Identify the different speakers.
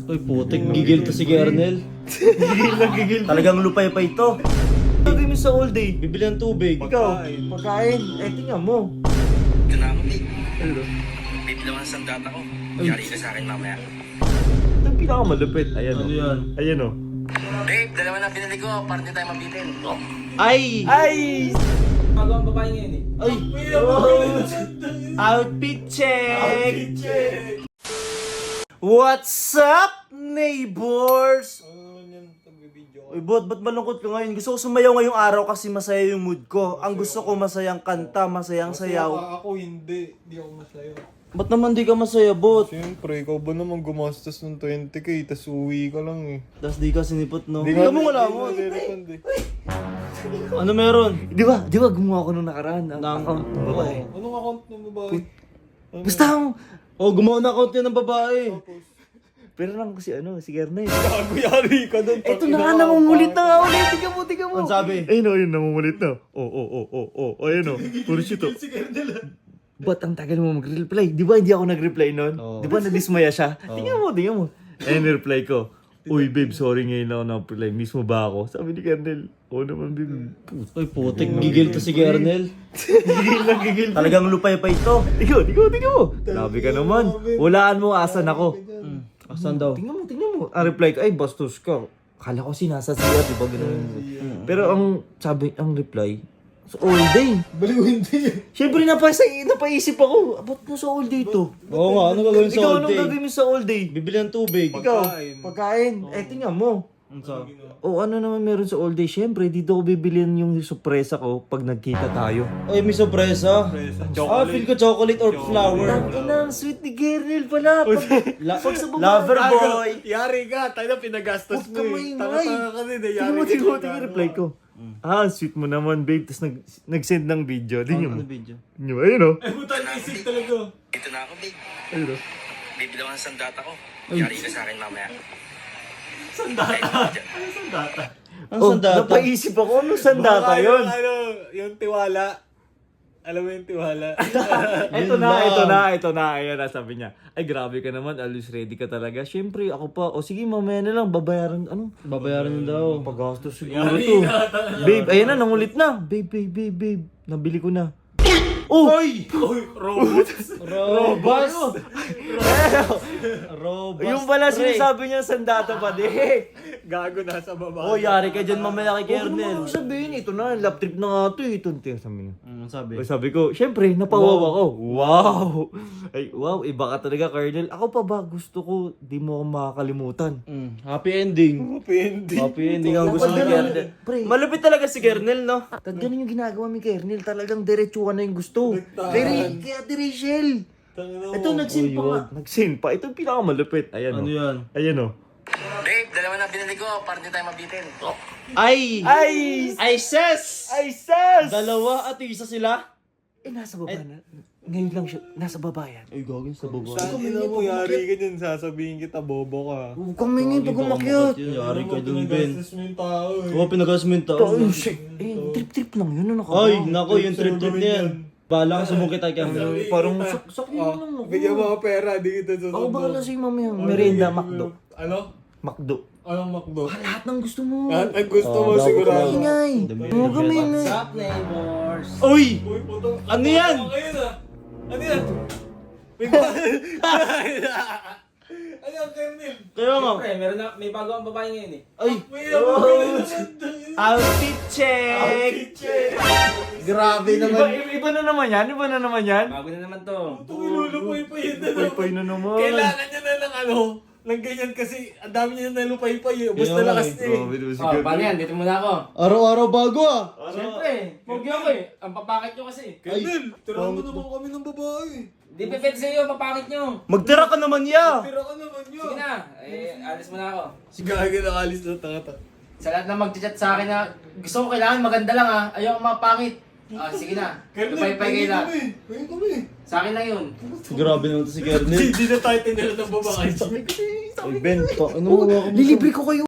Speaker 1: Uy, putik, gigil to si Kernel. Gigil na gigil. Talagang lupay pa ito. Lagay mo sa all day, bibili ng tubig. Ikaw, pagkain. Eh, tingnan mo.
Speaker 2: Ito na ako, babe.
Speaker 1: Ano?
Speaker 2: Babe, naman sa data ko. Yari ka sa akin mamaya.
Speaker 1: Ito ang pinakamalupit. Ayan
Speaker 3: Ano
Speaker 1: o.
Speaker 3: yan?
Speaker 1: Ayan o.
Speaker 2: Babe, dalawa na binili ko. Para di tayo mabitin.
Speaker 1: Ay! Ay!
Speaker 3: Bago ang babae ngayon eh.
Speaker 1: Ay! Oh. Outfit check! What's up, neighbors? Uy, ba't malungkot ka ngayon? Gusto ko sumayaw ngayong araw kasi masaya yung mood ko. Ang gusto ko masayang kanta, masayang sayaw.
Speaker 4: Ako hindi. Hindi ako masaya.
Speaker 1: Ba't naman di ka masaya, bot?
Speaker 4: Siyempre, ikaw ba naman gumastos ng 20k tas uwi ka lang eh.
Speaker 1: Tapos di ka sinipot, no?
Speaker 4: Di
Speaker 1: Hindi ka mo wala mo.
Speaker 4: nare-refund eh.
Speaker 1: Ano meron? Di ba gumawa ko nung nakaraan ng account ng babae?
Speaker 4: Anong account ng babae?
Speaker 1: Basta gumawa na account niya ng babae. Pero lang si Kernel.
Speaker 4: Gago, yari ka doon.
Speaker 1: Ito na nga, nangungulit na nga ulit. Tiga mo. Ano sabi?
Speaker 4: Ayun o, ayun, nangungulit na. Ayun o, puro shit o.
Speaker 1: Ba't ang tagal mo mag-reply? Di ba hindi ako nag-reply nun?
Speaker 4: Oo.
Speaker 1: Di ba nadismaya siya? Tingnan mo. Ayun, reply ko. Uy, babe, sorry ngayon ako na-reply. Miss mo ba ako? Sabi ni Kernel, oo naman, babe.
Speaker 3: Uy, putik, gigil to si Kernel.
Speaker 1: Gigil na gigil. Talagang lupay pa ito. Tingnan mo. Grabe ka naman. Walaan mo, asan ako.
Speaker 3: Asan daw?
Speaker 1: Tingnan mo. Ang reply ko, ay, bastos ka. Kala ko sinasasiya, di ba? Ganun. Pero ang reply, sa all day.
Speaker 4: Baliw hindi.
Speaker 1: Siyempre, napaisip ako, ba't mo sa all day to?
Speaker 3: Oo nga, ano gagawin sa
Speaker 1: Ikaw,
Speaker 3: all
Speaker 1: anong
Speaker 3: day?
Speaker 1: gagawin mo sa all day?
Speaker 3: Bibili ng tubig.
Speaker 1: Ikaw, pagkain. Eh, tingnan mo.
Speaker 3: Ano sa?
Speaker 1: O ano naman meron sa all day? Siyempre, dito ko bibilihan yung sorpresa ko pag nagkita tayo.
Speaker 3: Ay, may sorpresa. Feel ko chocolate or flower.
Speaker 1: Tangina, ang sweet ni Kernel pala. Pag sa babae.
Speaker 3: Lover boy.
Speaker 4: Yari ka, tayo na pinagastos
Speaker 1: Huwag ka
Speaker 4: mo eh.
Speaker 1: maingay.
Speaker 4: Tanga-tanga ka din eh,
Speaker 1: Tingnan mo,
Speaker 4: yari ka.
Speaker 1: reply ko. Sweet mo naman, babe. Tapos nag-send ng video. Di
Speaker 3: Ano
Speaker 1: nyo.
Speaker 3: video?
Speaker 1: Ayun o.
Speaker 4: Ay, puta, naisip talaga.
Speaker 2: Ito na ako, babe.
Speaker 1: Ayun o.
Speaker 2: Babe, naman sa data ko. Yari ka sa akin mamaya.
Speaker 3: Ang
Speaker 1: Oh,
Speaker 3: sandata?
Speaker 1: napaisip ako. Anong sandata yun?
Speaker 4: Yung tiwala. Alam mo yung tiwala.
Speaker 1: Ito na. Ayan na, sabi niya. Ay, grabe ka naman. Alis ready ka talaga. Siyempre, ako pa. O sige, mamaya na lang. Babayaran. Ano?
Speaker 3: Babayaran niyo daw.
Speaker 1: Paggastos siguro to. Babe, ayan na. Nangulit na. Babe. Nabili ko na. Oh!
Speaker 4: Oy, robot.
Speaker 3: Robust! Robust.
Speaker 1: Yung pala
Speaker 3: pre.
Speaker 1: sinasabi niya sandata pa di.
Speaker 4: Gago nasa baba.
Speaker 1: Oh, yari ka dyan mamaya kay Kernel. Huwag sabihin, ito na. Lap trip na nga ito. Ito sabi niya.
Speaker 3: Sabi.
Speaker 1: Sabi ko, syempre, napawaw ako. Wow! Ay, wow, iba ka talaga, Kernel. Ako pa ba, gusto ko, di mo ako makakalimutan.
Speaker 3: Happy ending.
Speaker 4: Pindi.
Speaker 3: Happy ending ang gusto ni Kernel.
Speaker 1: Pre,
Speaker 3: Malupit talaga si Kernel, no?
Speaker 1: ganun yung ginagawa ni Kernel. Talagang diretsuhan na yung gusto. Kaya Ate Rachel. Ito, nag-send pa nga. Nag-send pa. Ito yung pinakamalupit. Ayan
Speaker 3: Ano
Speaker 1: o.
Speaker 3: yan?
Speaker 1: Ayan o.
Speaker 2: Babe, dalawa na binili ko. Para di tayo mabitin.
Speaker 3: Ay! Ay, ses!
Speaker 1: Ay, sus!
Speaker 3: Dalawa at isa sila?
Speaker 1: Eh, nasa baba na. Ngayon lang siya. Nasa baba yan.
Speaker 3: Ay, gagawin sa baba.
Speaker 4: Saan ina mo, yari ka dyan, sasabihin kita, bobo ka.
Speaker 1: Huwag kang mingin pag umakyat.
Speaker 3: Yari ka dun, Ben.
Speaker 4: Pinagastos mo yung tao eh.
Speaker 3: Oo, pinagas mo yung tao.
Speaker 1: Trip-trip lang yun. Ano ka ba?
Speaker 3: Ay, nako, yung trip-trip niya yan. Bahala ka sumukit ay Kernel.
Speaker 1: Parang sakyan lang ako.
Speaker 4: Bigyan mo ako pera, di kita susunod.
Speaker 1: Ako bahala sa'yo mamaya. Merienda, McDo.
Speaker 4: Ano?
Speaker 1: McDo.
Speaker 4: Anong McDo?
Speaker 1: Lahat ng gusto mo.
Speaker 4: Lahat ang gusto mo sigurado.
Speaker 1: Ingay. Huwag kami ingay.
Speaker 3: Uy!
Speaker 4: Uy, puto.
Speaker 3: Ano yan?
Speaker 4: Ano yan? Ano yan, Kernel?
Speaker 3: Kaya nga.
Speaker 5: May bago ang babae ngayon eh.
Speaker 3: Ay! Outfit check!
Speaker 1: Grabe naman. Iba na naman yan.
Speaker 5: Bago na naman to.
Speaker 4: Ilulupay pa yun.
Speaker 1: Pay na naman.
Speaker 4: Kailangan niya na ng ano, ng ganyan kasi ang dami niya na lupay pa yun. Ubus na lakas niya eh.
Speaker 5: Oh, paano yan? Dito muna ako.
Speaker 3: Araw-araw bago ah!
Speaker 5: Siyempre, pogi ako eh. Ang papakit nyo kasi.
Speaker 4: Kernel, tirahan mo naman kami ng babae.
Speaker 5: Di pipet sa iyo, papakit nyo.
Speaker 3: Magtira ka naman ya!
Speaker 4: Tira ka naman yun.
Speaker 5: Sige na, alis muna ako.
Speaker 4: Si Gaga nakalis na tata.
Speaker 5: Sa lahat na mag-chat sa akin na gusto ko kailangan maganda lang ha. Ayaw ko mapangit. Sige na. Lupay-pay kayo lang.
Speaker 4: Pahingin kami.
Speaker 5: Sa akin lang yun.
Speaker 3: Grabe naman to si Kernel.
Speaker 4: Hindi na tayo tinira ng babae.
Speaker 3: Ay, Ben, ano mo?
Speaker 1: Lilibre ko kayo.